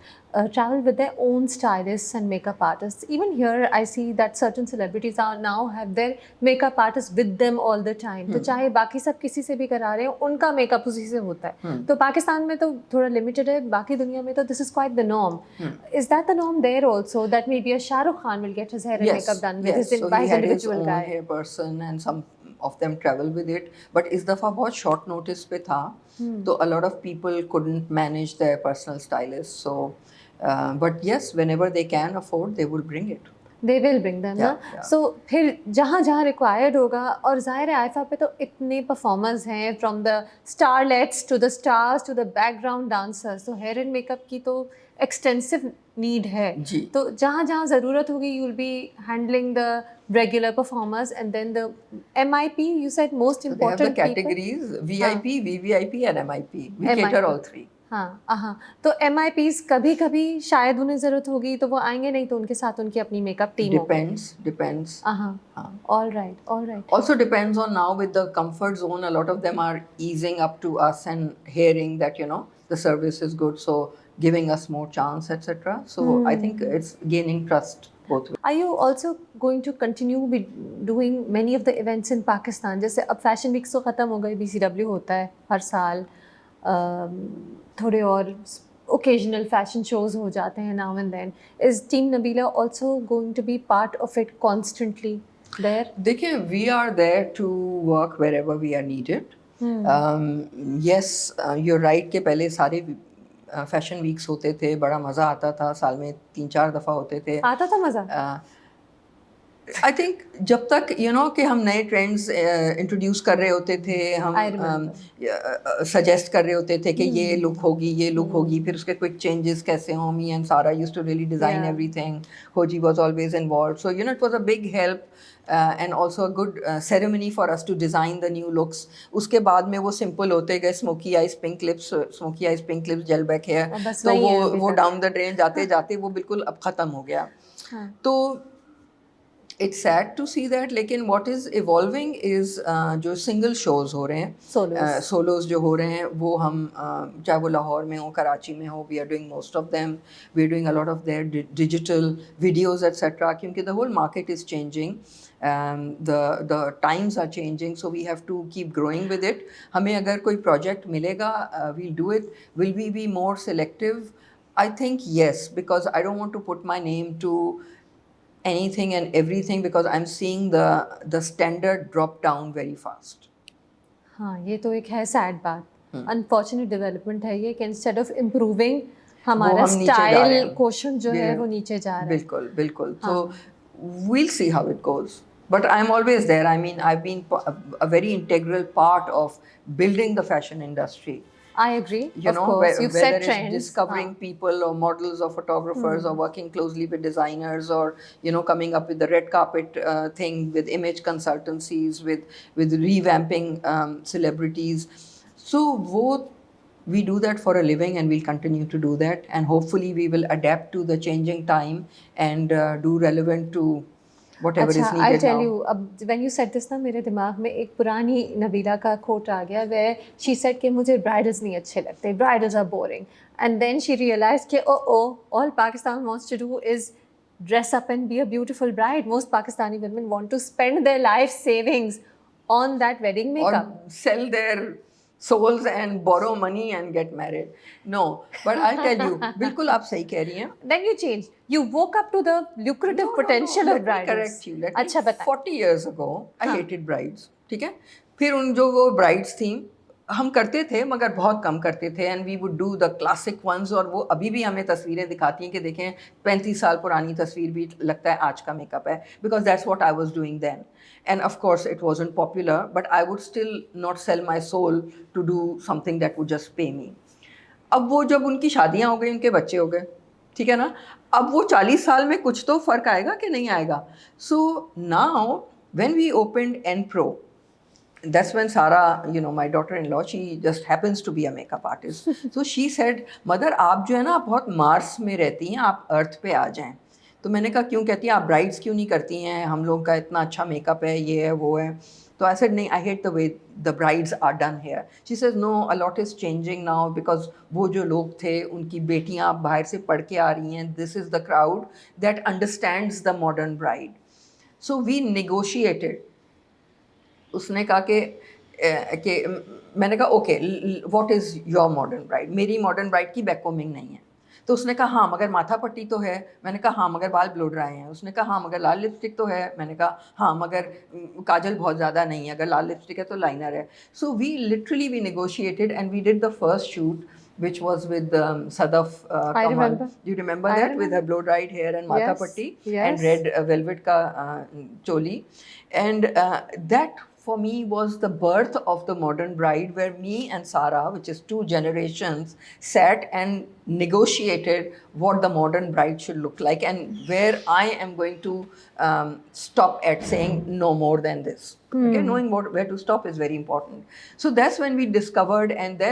travel with their own stylists and makeup artists. Even here, I see that certain celebrities are now have their makeup artists with them all the time. तो चाहे बाकी सब किसी से भी करा रहे हो, उनका makeup उसी से होता है. तो पाकिस्तान में तो थोड़ा limited है, बाकी दुनिया में तो this is quite the norm. Is that the norm there also, that maybe a Shah Rukh Khan will get his hair and makeup done with his So by he his had his individual own guy? hair person and some of them travel with it. But इस दफ़ा बहुत short notice पे था, तो a lot of people couldn't manage their personal stylist. So, but yes, whenever they can afford, they will bring it. They will bring them ना. Yeah. So फिर जहाँ जहाँ required होगा, और जाहिर है आइफा पे तो इतने performers हैं, from the starlets to the stars to the background dancers, तो hair and makeup की तो extensive need है. जी. तो जहाँ जहाँ ज़रूरत होगी, you'll be handling the regular performers, and then the MIP, you said most So they have important the people. categories VIP, VVIP and MIP. We cater MIP. all three. हाँ, तो MIPs कभी कभी शायद उन्हें ज़रूरत होगी तो वो आएंगे, नहीं तो उनके साथ उनकी अपनी मेकअप टीम होगी. Depends. All right. Also depends on now with the comfort zone. A lot of them are easing up to us and hearing that the service is good, so giving us more chance, etc. So I think it's gaining trust both ways. Are you also going to continue with doing many of the events in Pakistan? जैसे अब fashion weeks तो ख़त्म हो गई, BCW होता है हर साल, थोड़े और occasional fashion shows हो जाते हैं now and then. Is Team Nabila also going to be part of it constantly there? देखिए, we are there to work wherever we are needed. Yes, you're right कि पहले सारे फैशन वीक्स होते थे, बड़ा मज़ा आता था, साल में 3-4 दफ़ा होते थे. आता था मज़ा? आई थिंक जब तक कि हम नए ट्रेंड्स इंट्रोड्यूस कर रहे होते थे, हम सजेस्ट कर रहे होते थे कि ये लुक होगी, फिर उसके क्विक चेंजेस कैसे हों. Me and Sara used to really design everything. होजी was always involved, so it was a big help and also a good ceremony for us to design the new looks. उसके बाद में वो simple होते गए, smokey eyes pink lips, gel back hair, तो वो down the drain जाते जाते वो बिल्कुल अब ख़त्म हो गया. तो it's sad to see that, लेकिन what is evolving is जो single shows हो रहे हैं, solos जो हो रहे हैं, वो हम चाहे वो लाहौर में हो, कराची में हो, we are doing most of them. We are doing a lot of their digital videos, etc. क्योंकि the whole market is changing. The times are changing, so we have to keep growing with it. हमें अगर कोई project मिलेगा, we'll do it. Will we be more selective? I think yes, because I don't want to put my name to anything and everything, because I'm seeing the standard drop down very fast. हाँ, ये तो एक है sad बात, unfortunate development है ये, कि instead of improving हमारा स्टाइल क्वोशंट जो है वो नीचे जा रहा है. बिल्कुल. So we'll see how it goes. But I'm always there. I mean, I've been a very integral part of building the fashion industry. I agree. Of course, you've set whether trends. it's discovering people or models or photographers, or working closely with designers, or coming up with the red carpet thing with image consultancies, with revamping celebrities. So we do that for a living, and we'll continue to do that, and hopefully we will adapt to the changing time and do relevant to whatever is needed now. I'll tell you, अब when you said this ना, मेरे दिमाग में एक पुरानी नबीला का quote आ गया, where she said कि मुझे bridals नहीं अच्छे लगते, bridals are boring, and then she realized कि all Pakistan wants to do is dress up and be a beautiful bride. Most Pakistani women want to spend their life savings on that wedding makeup, or sell their souls and borrow money and get married. No, but I'll tell you, बिल्कुल आप सही कह रही हैं. Then you changed. You woke up to the lucrative potential of bridals. Let me correct you. अच्छा बता. 40 years ago, I hated brides. ठीक है? फिर उन जो वो brides थी, हम करते थे मगर बहुत कम करते थे, and we would do the classic ones, और वो अभी भी हमें तस्वीरें दिखाती हैं कि देखें 35 साल पुरानी तस्वीर भी लगता है आज का मेकअप है, because that's what I was doing then. And of course it wasn't popular, but I would still not sell my soul to do something that would just pay me. अब वो जब उनकी शादियां हो गई, उनके बच्चे हो गए, ठीक है ना, अब वो 40 साल में कुछ तो फ़र्क आएगा कि नहीं आएगा. So now when we opened Enpro, that's when Sarah, my daughter-in-law, she just happens to be a makeup artist. So she said, mother आप जो है ना बहुत मार्स में रहती हैं, आप अर्थ पे आ जाएं. तो मैंने कहा क्यों कहती हैं, आप ब्राइड्स क्यों नहीं करती हैं, हम लोग का इतना अच्छा मेकअप है, ये है वो है. तो I said नहीं, I hate the way the brides are done here. She says no, a lot is changing now, because वो जो लोग थे उनकी बेटियां अब बाहर से पढ़ के आ रही हैं. This is the crowd that understands the modern bride. So we negotiated. उसने कहा कि मैंने कहा okay, what is your modern bride. मेरी मॉडर्न ब्राइड की बैककोमिंग नहीं है. तो उसने कहा हाँ मगर माथा पट्टी तो है, मैंने कहा हाँ मगर बाल ब्लो ड्राई हैं, उसने कहा हाँ मगर लाल लिपस्टिक तो है, मैंने कहा हाँ मगर काजल बहुत ज़्यादा नहीं है, अगर लाल लिपस्टिक है तो लाइनर है. So we literally we negotiated and we did the first shoot which was with Sadaf I Kamal. remember. Do you remember I that? With her remember. blow dried hair and matha Yes. patti and Yes. red velvet ka choli. And that for me was the birth of the modern bride, where me and Sarah, which is two generations, sat and negotiated what the modern bride should look like, and where I am going to stop at saying no more than this. Okay, knowing where to stop is very important. So that's when we discovered, and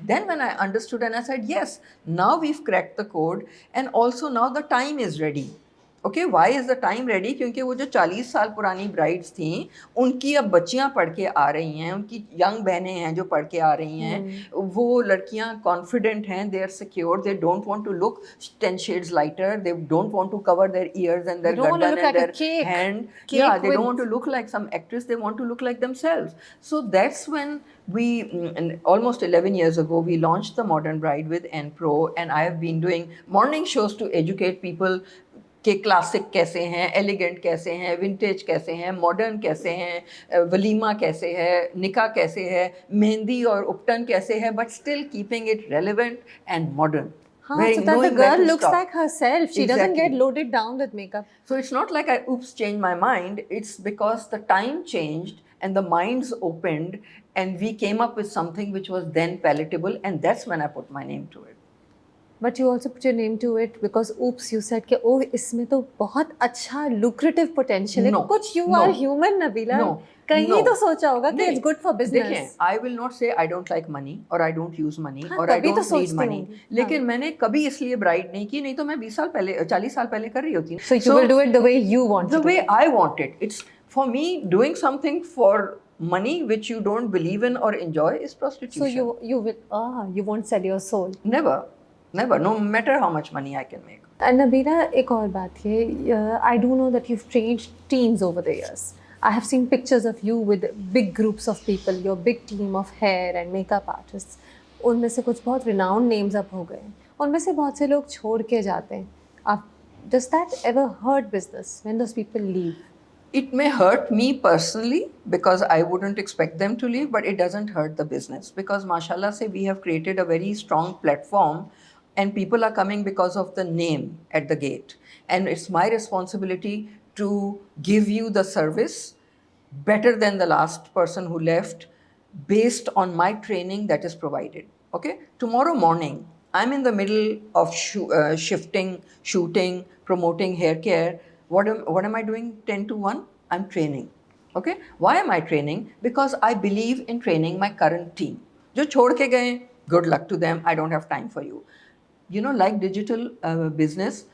then when I understood and I said, yes, now we've cracked the code, and also now the time is ready. Okay, why is the time ready? क्योंकि वो जो 40 साल पुरानी brides थी, उनकी अब बच्चियां पढ़ के आ रही हैं, उनकी यंग बहनें हैं जो पढ़ के आ रही हैं, वो लड़कियां कॉन्फिडेंट हैं, they are secure, they don't want to look 10 shades lighter, they don't want to cover their ears and They their don't want to gardan look and like a their cake. hand. Cake Yeah, they with- don't want to look like some actress, they want to look like themselves. So that's when we, almost 11 years ago, we launched the Modern Bride with Enpro, and I have been doing morning shows to educate people कि classic कैसे हैं, elegant कैसे हैं, vintage कैसे हैं, modern कैसे हैं, वलीमा कैसे है, निकाह कैसे है, मेहंदी और उपटन कैसे है, but still keeping it relevant and modern. So that the girl looks like herself. She doesn't Exactly. get loaded down with makeup. So it's not like I oops changed my mind. It's because the time changed and the minds opened, and we came up with something which was then palatable, and that's when I put my name to it. But you also put your name to it because oops, you said कि oh इसमें तो बहुत अच्छा lucrative potential है. No, कुछ you no, are human Nabila. no, कहीं no. तो सोचा होगा कि नहीं, it's good for business. देखें, I will not say I don't like money or I don't use money हाँ, or I तभी तो don't need सोचती money. होंगी. लेकिन मैंने कभी इसलिए ब्राइड नहीं की, नहीं तो मैं 20 साल पहले 40 साल पहले कर रही होती. So you will do it the way you want the to do way it. I want it. It's for me, doing something for money which you don't believe in or enjoy is prostitution. So you will you won't sell your soul. Never, no matter how much money I can make. And Nabila, एक और बात है, I do know that you've trained teams over the years. I have seen pictures of you with big groups of people, your big team of hair and makeup artists. उनमें से कुछ बहुत renowned names अब हो गए, उनमें से बहुत से लोग छोड़ के जाते हैं. Does that ever hurt business when those people leave? It may hurt me personally because I wouldn't expect them to leave, but it doesn't hurt the business because mashallah say we have created a very strong platform and people are coming because of the name at the gate, and it's my responsibility to give you the service better than the last person who left based on my training that is provided. Okay, tomorrow morning I'm in the middle of shifting, shooting, promoting hair care. What am I doing 10 to 1? I'm training. Okay, why am I training? Because I believe in training my current team. जो छोड़ के गए, good luck to them, I don't have time for you. You know, like digital business,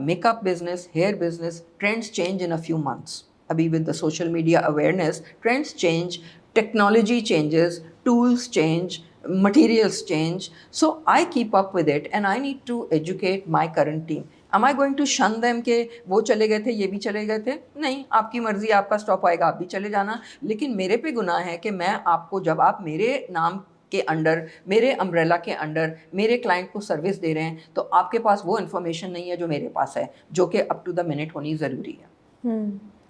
makeup business, hair business, trends change in a few months. Abhi with the social media awareness, trends change, technology changes, tools change, materials change. So I keep up with it and I need to educate my current team. Am I going to shun them के वो चले गए थे, ये भी चले गए थे? नहीं, आपकी मर्जी, आपका स्टॉप आएगा, आप भी चले जाना. लेकिन मेरे पे गुनाह है कि मैं आपको, जब आप मेरे नाम के अंडर, मेरे अम्ब्रेला के अंडर मेरे क्लाइंट को सर्विस दे रहे हैं, तो आपके पास वो इन्फॉर्मेशन नहीं है जो मेरे पास है, जो कि अप टू द मिनट होनी ज़रूरी है.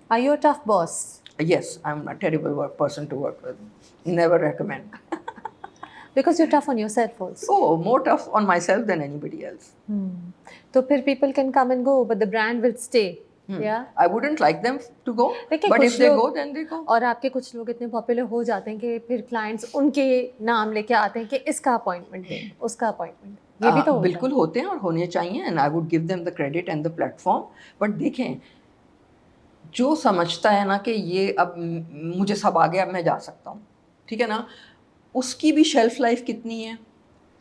Are you a tough boss? Yes, I'm a terrible person to work with. Never recommend. Because you're tough on yourself also. Oh, more tough on myself than anybody else. तो फिर people can come and go, but the brand will stay. Yeah. I wouldn't like them to go, लेकिन but कुछ if they लोग- go, then they go. और आपके कुछ लोग इतने पॉपुलर हो जाते हैं कि फिर क्लाइंट्स उनके नाम लेके आते हैं कि इसका अपॉइंटमेंट दे, उसका अपॉइंटमेंट. ये भी तो होता है. बिल्कुल होते हैं और होने चाहिए, and I would give them the credit and the platform. But देखें, जो समझता है ना कि ये अब मुझे सब आ गया, अब मैं जा सकता हूँ, ठीक है ना, उसकी भी शेल्फ लाइफ कितनी है.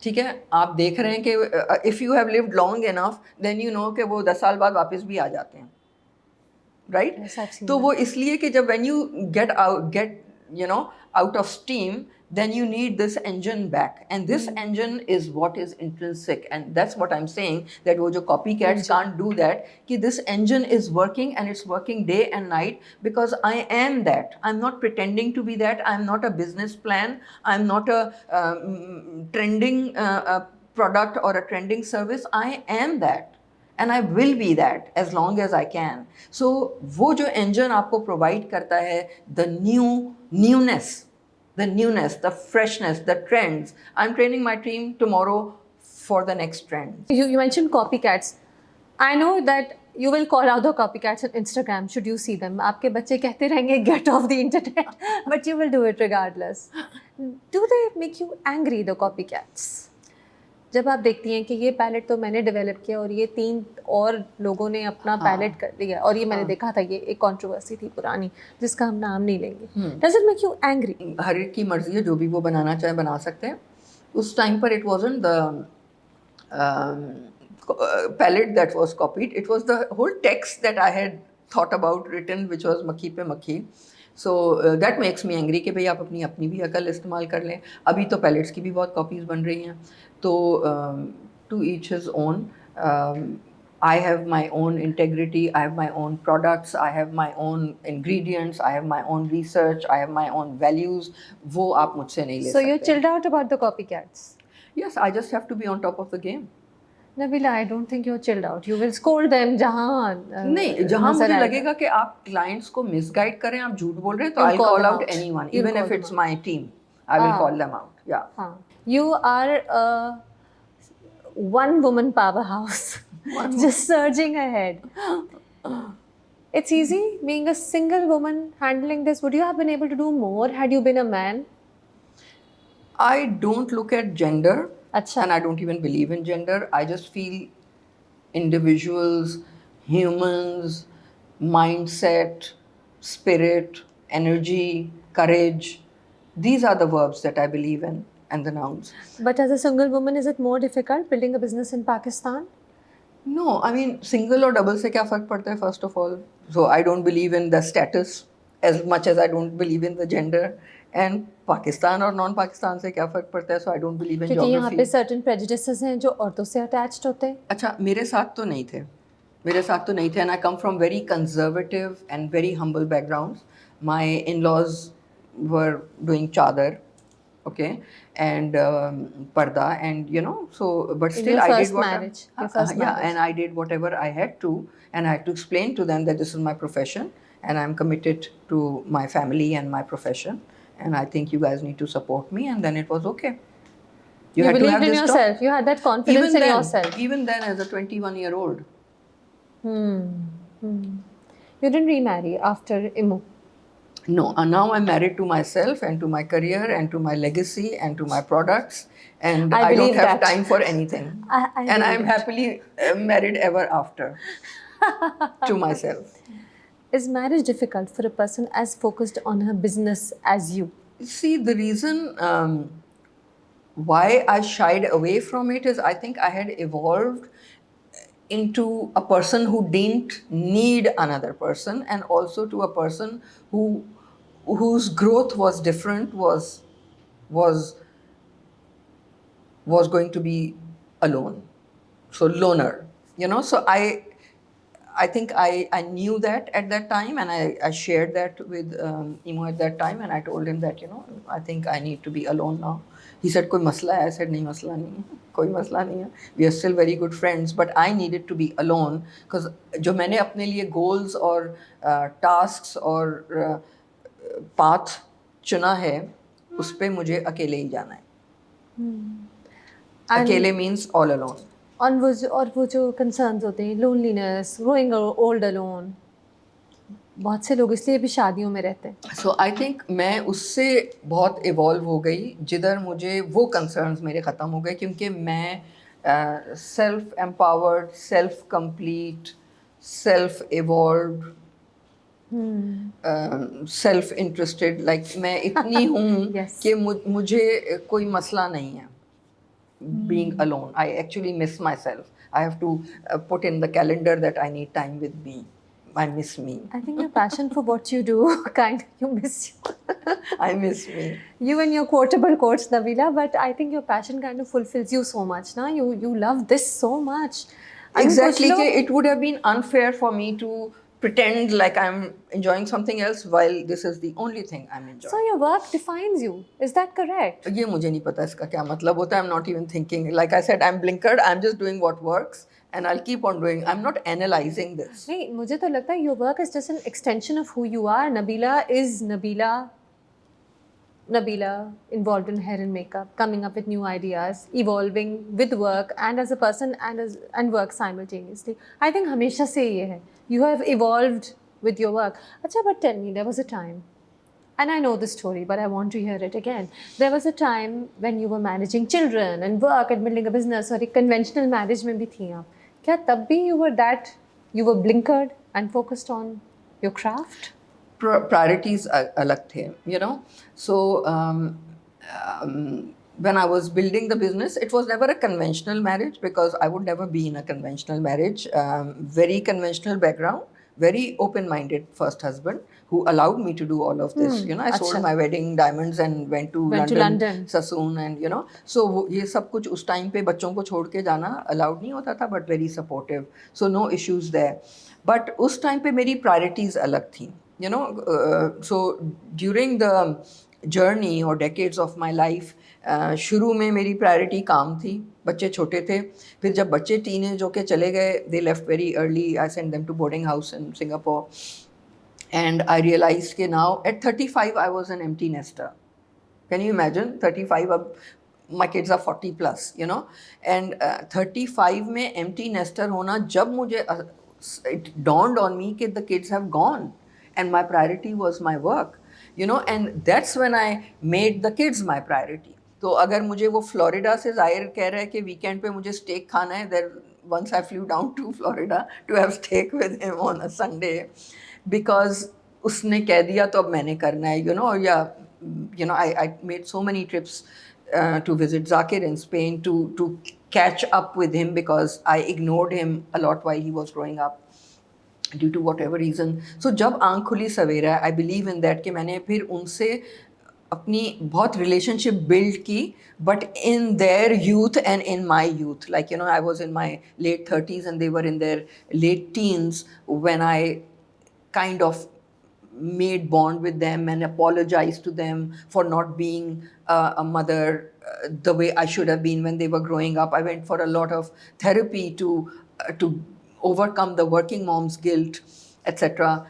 ठीक है, आप देख रहे हैं कि if you have lived long enough then you know कि वो 10 साल बाद वापस भी आ जाते हैं, राइट? Yes, I've seen तो that. वो इसलिए कि जब when you get you know out of steam, then you need this engine back, and this engine is what is intrinsic, and that's what I'm saying, that वो जो copycats can't do that, कि this engine is working and it's working day and night because I am that. I'm not pretending to be that. I'm not a business plan. I'm not a trending product or a trending service, I am that. And I will be that as long as I can. So वो जो engine आपको provide करता है, the newness, the freshness, the trends. I'm training my team tomorrow for the next trend. You mentioned copycats. I know that you will call out the copycats on Instagram should you see them. आपके बच्चे कहते रहेंगे get off the internet, but you will do it regardless. Do they make you angry, the copycats? जब आप देखती हैं कि ये पैलेट तो मैंने डेवलप किया और ये 3 और लोगों ने अपना पैलेट कर लिया और ये मैंने देखा था, ये एक कंट्रोवर्सी थी पुरानी जिसका हम नाम नहीं लेंगे. Does it make you angry? हर एक की मर्जी है, जो भी वो बनाना चाहे बना सकते हैं. उस टाइम पर it wasn't the palette that was copied, it was the whole text that I had thought about, written, which was मक्खी पे मक्खी. So that makes me angry कि भाई आप अपनी भी अकल इस्तेमाल कर लें. अभी तो पैलेट्स की भी बहुत कॉपीज़ बन रही हैं. तो to each his own. I have my own integrity, I have my own products, I have my own ingredients, I have my own research, I have my own values. वो आप मुझसे नहीं ले So सकते. you're chilled out about the copycats? Yes, I just have to be on top of the game. Nabila, I don't think you're chilled out. You will scold them जहाँ नहीं, जहाँ मुझे लगेगा कि आप clients को misguide करें, आप झूठ बोल रहे हैं, तो I'll call out anyone, even if it's my team. I will call them out. Yeah. हाँ. You are a one-woman powerhouse, just surging ahead. It's easy being a single woman handling this. Would you have been able to do more had you been a man? I don't look at gender. अच्छा. And I don't even believe in gender. I just feel individuals, humans, mindset, spirit, energy, courage. These are the verbs that I believe in, and the nouns. But as a single woman, is it more difficult building a business in Pakistan? No, I mean, single or double से क्या फर्क पड़ता है, first of all. So I don't believe in the status as much as I don't believe in the gender. And Pakistan और non Pakistan से क्या फ़र्क पड़ता है. सो आई डोंट बिलीव इन क्योंकि यहाँ ज्योग्राफी. पे सर्टेन प्रेजुडिसेस हैं जो औरतों से अटैच्ड होते हैं. अच्छा, मेरे साथ तो नहीं थे. And I come from very conservative and very humble backgrounds. My in-laws were doing चादर, okay, and parda, and you know, so but still I did and I did whatever I had to, and I had to explain to them that this is my profession and I'm committed to my family and my profession, and I think you guys need to support me. And then it was okay. You had believed in yourself. You had that confidence in yourself. Even then, as a 21-year-old. You didn't remarry after IMU? No, now I'm married to myself and to my career and to my legacy and to my products, and I don't have time for anything. And I'm happily married ever after to myself. Is marriage difficult for a person as focused on her business as you? See, the reason why I shied away from it is I think I had evolved into a person who didn't need another person, and also to a person whose growth was different, was going to be alone, so loner, you know. So I think I knew that at that time, and I shared that with Imo at that time, and I told him that, you know, I think I need to be alone now. He said, "Koi masla hai?" I said, "Nahi, masla nahi hai. Koi masla nahi hai. We are still very good friends, but I needed to be alone because जो मैंने अपने लिए goals और tasks और path चुना है, उस पे मुझे अकेले ही जाना है." अकेले means all alone. और वो जो concerns होते हैं, loneliness, growing old alone, बहुत से लोग इसलिए भी शादियों में रहते हैं. So I think मैं उससे बहुत evolve हो गई, जिधर मुझे वो concerns मेरे ख़त्म हो गए, क्योंकि मैं self empowered, self complete, self evolved, self interested, like मैं इतनी हूँ कि मुझे कोई मसला नहीं है being alone. I actually miss myself. I have to put in the calendar that I need time with me. I miss me. I think your passion for what you do, you miss you. I miss me. You and your quotable quotes, Nabila, but I think your passion kind of fulfills you so much. Now you love this so much. Exactly. It would have been unfair for me to pretend like I'm enjoying something else while this is the only thing I'm enjoying. So your work defines you. Is that correct? ये मुझे नहीं पता इसका क्या मतलब होता है. I'm not even thinking. Like I said, I'm blinkered. I'm just doing what works, and I'll keep on doing. I'm not analyzing this. नहीं, मुझे तो लगता है your work is just an extension of who you are. Nabila is Nabila. Nabila, involved in hair and makeup, coming up with new ideas, evolving with work and as a person and work simultaneously. I think हमेशा से ये है. You have evolved with your work. अच्छा, but tell me, there was a time, and I know the story, but I want to hear it again. There was a time when you were managing children and work and building a business, और एक conventional marriage में भी थी आप. क्या तब भी you were blinkered and focused on your craft? Priorities अलग थे, you know. So when I was building the business, it was never a conventional marriage because I would never be in a conventional marriage. Very conventional background, very open-minded first husband who allowed me to do all of this. You know, I sold my wedding diamonds and went to London, Sassoon, and you know. So ये सब कुछ उस time पे बच्चों को छोड़ के जाना allowed नहीं होता था, but very supportive. So no issues there. But उस time पे मेरी priorities अलग थी. You know, so during the journey or decades of my life, शुरू में मेरी प्रायोरिटी काम थी. बच्चे छोटे थे. फिर जब बच्चे टीनेज होके चले गए, they left very early. I sent them to boarding house in Singapore, and I realized कि now at 35 I was an empty nester. Can you imagine? 35 अब my kids are 40 plus, you know, and 35 में empty nester होना, जब मुझे it dawned on me कि the kids have gone and my priority was my work, you know, and that's when I made the kids my priority. तो अगर मुझे वो Florida से जाहिर कह रहा है कि वीकेंड पे मुझे स्टेक खाना है, देर once I flew down to Florida to have steak with him on a Sunday because उसने कह दिया तो अब मैंने करना है, you know. Yeah, you know, I made so many trips to visit Zakir in Spain to catch up with him because I ignored him a lot while he was growing up due to whatever reason. So जब आँख खुली सवेरा, I believe in that कि मैंने फिर उनसे अपनी बहुत relationship build की, but in their youth and in my youth. Like, you know, I was in my late 30s and they were in their late teens when I kind of made bond with them and apologized to them for not being a mother the way I should have been when they were growing up. I went for a lot of therapy to overcome the working mom's guilt, etc.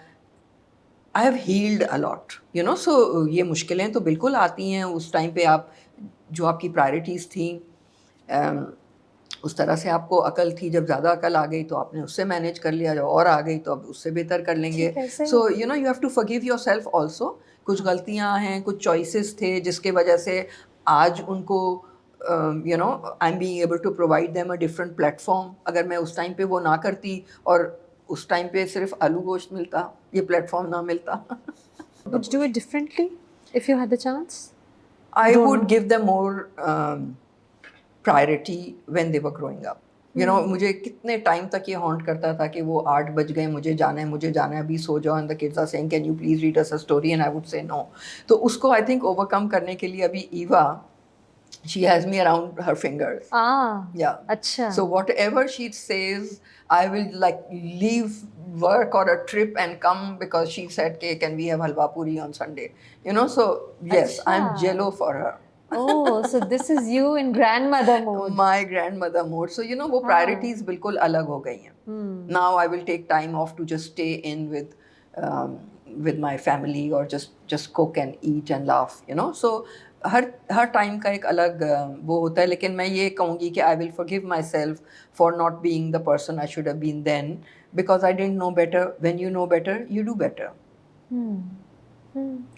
I have healed a lot, you know. So ये मुश्किलें तो बिल्कुल आती हैं उस time पे. आप जो आपकी प्रायोरिटीज़ थी, उस तरह से आपको अकल थी. जब ज़्यादा अकल आ गई तो आपने उससे मैनेज कर लिया, जब और आ गई तो अब उससे बेहतर कर लेंगे. So you know, you have to forgive yourself also. कुछ गलतियां हैं, कुछ चॉइसेस थे जिसके वजह से आज उनको you know, I am being able to provide them a different platform. अगर मैं उस टाइम पे वो ना करती और उस टाइम पे सिर्फ आलू गोश्त मिलता, ये प्लेटफॉर्म ना मिलता. Would you do it differently if you had the chance? I would give them more priority when they were growing up. You know, मुझे कितने टाइम तक ये हॉन्ट करता था कि वो 8 बज गए, मुझे जाना है, अभी सो जाओ. And the kids are saying can you please read us a story, and I would say no. तो उसको आई थिंक ओवरकम करने के लिए अभी Eva, she has me around her fingers. Yeah. Acha. So whatever she says, I will like leave work or a trip and come because she said, "Okay, can we have halwa puri on Sunday?" You know. So yes, Acha. I'm jello for her. Oh, so this is you in grandmother mode. My grandmother mode. So you know, वो priorities बिल्कुल अलग हो गई हैं. Now I will take time off to just stay in with my family or just cook and eat and laugh. You know. So her time का एक अलग वो होता है. लेकिन मैं ये कहूँगी कि I will forgive myself for not being the person I should have been then because I didn't know better. When you know better you do better.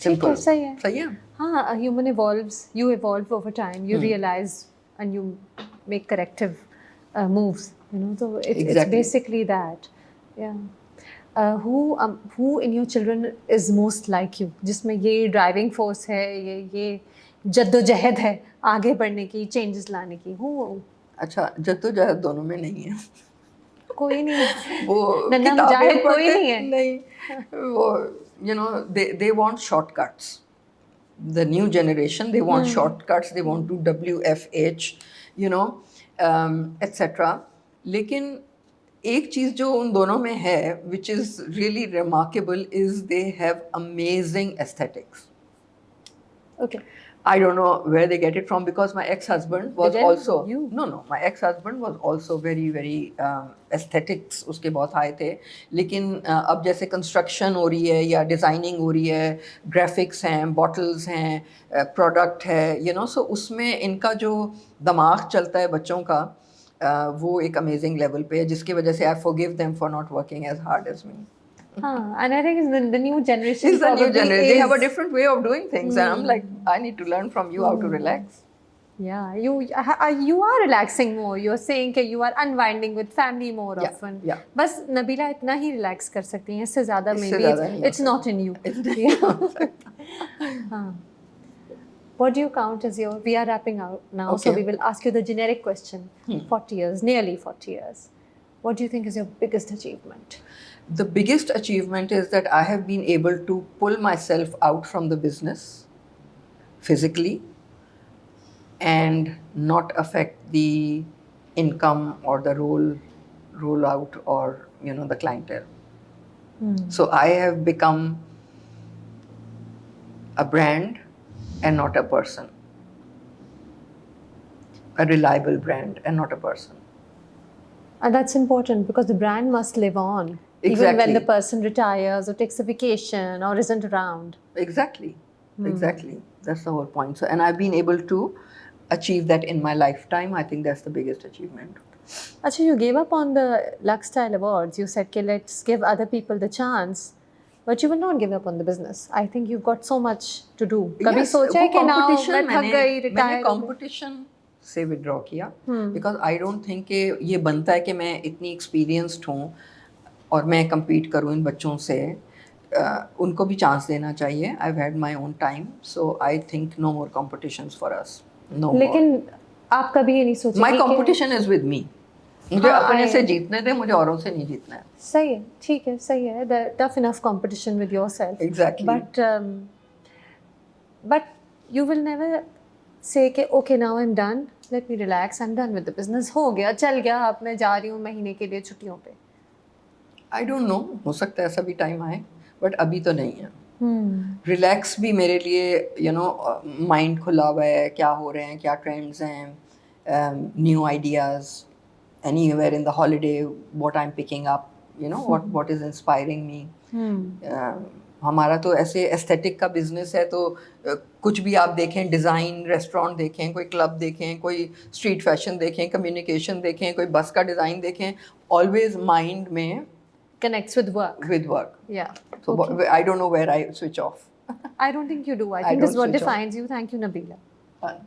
Simple. सही है. सही है. हाँ, human evolves, you evolve over time, you realise and you make corrective moves, you know. तो it's basically that. Yeah. who in your children is most like you, जिसमें ये driving force है, ये जद्दोजहद है आगे बढ़ने की, चेंजेस लाने की? हूँ. अच्छा, जद्दोजहद दोनों में नहीं है. कोई नहीं है. वो किताबें कोई नहीं है. नहीं, वो you know, they want shortcuts. The new generation, they want shortcuts, they want to WFH, you know, etc. लेकिन एक चीज़ जो उन दोनों में है which is really remarkable is they have amazing aesthetics. Okay. I don't know where they get it from because my ex-husband was Didn't also you? no my ex-husband was also very aesthetics उसके बहुत high थे लेकिन अब जैसे construction हो रही है या डिज़ाइनिंग हो रही है ग्राफिक्स हैं बॉटल्स हैं प्रोडक्ट है so उसमें इनका जो दिमाग चलता है बच्चों का वो एक अमेजिंग लेवल पे है जिसकी वजह से I forgive them for not working as hard as me And I think it's the new generation It's the new probably generation. They have a is. different way of doing things, and I'm like, I need to learn from you how to relax. Yeah, you are relaxing more. You're saying that you are unwinding with family more Yeah, often. yeah. बस नबीला इतना ही relax कर सकती हैं इससे ज़्यादा इससे maybe ज़्यादा नहीं हो it's not in you. It's नहीं हो सकता. हाँ. What do you count as your? We are wrapping out now, so Okay. we will ask you the generic question. 40 years, nearly 40 years. What do you think is your biggest achievement? The biggest achievement is that I have been able to pull myself out from the business physically and not affect the income or the rollout or the clientele. So I have become a brand and not a person. A reliable brand and not a person. And that's important because the brand must live on. Even when Exactly. the person retires or takes a vacation or isn't around. Exactly. Exactly. That's the whole point. So, and I've been able to achieve that in my lifetime. I think that's the biggest achievement. Actually, you gave up on the Lux Style Awards. You said, okay, let's give other people the chance. But you will not give up on the business. I think you've got so much to do. कभी Yes, सोचा वो है कि now competition मैं थक गई, मैंने retire हो गई? competition से withdraw किया because I don't think कि ये बनता है कि मैं इतनी experienced हूँ और मैं compete करूँ इन बच्चों से उनको भी chance देना चाहिए. I've had my own time, so I think no more competitions for us. No more. लेकिन आप कभी ये नहीं सोचे My कि competition is with me. मुझे हाँ, अपने I- से जीतने दे मुझे औरों से नहीं जीतना है. सही है, ठीक है, सही है. Tough enough competition with yourself. Exactly. But you will never say कि okay now I'm done. Let me relax. I'm done with the business. हो गया, चल गया. अब मैं जा रही हूँ महीने के लिए छुट्टियों पे. I don't know. हो सकता है ऐसा भी टाइम आए, बट अभी तो नहीं है. रिलैक्स भी मेरे लिए माइंड खुला हुआ है क्या हो रहे हैं क्या ट्रेंड्स हैं new ideas anywhere in the holiday what I'm picking up what is inspiring me हमारा तो ऐसे एस्थेटिक का बिजनेस है तो कुछ भी आप देखें डिज़ाइन रेस्टोरेंट देखें कोई क्लब देखें कोई स्ट्रीट फैशन देखें कम्युनिकेशन देखें कोई बस का डिज़ाइन देखें ऑलवेज माइंड में Connects with work. Yeah. So Okay. I don't know where I switch off. I don't think you do. I I think this is don't what switch off. defines you. Thank you, Nabila. Fun.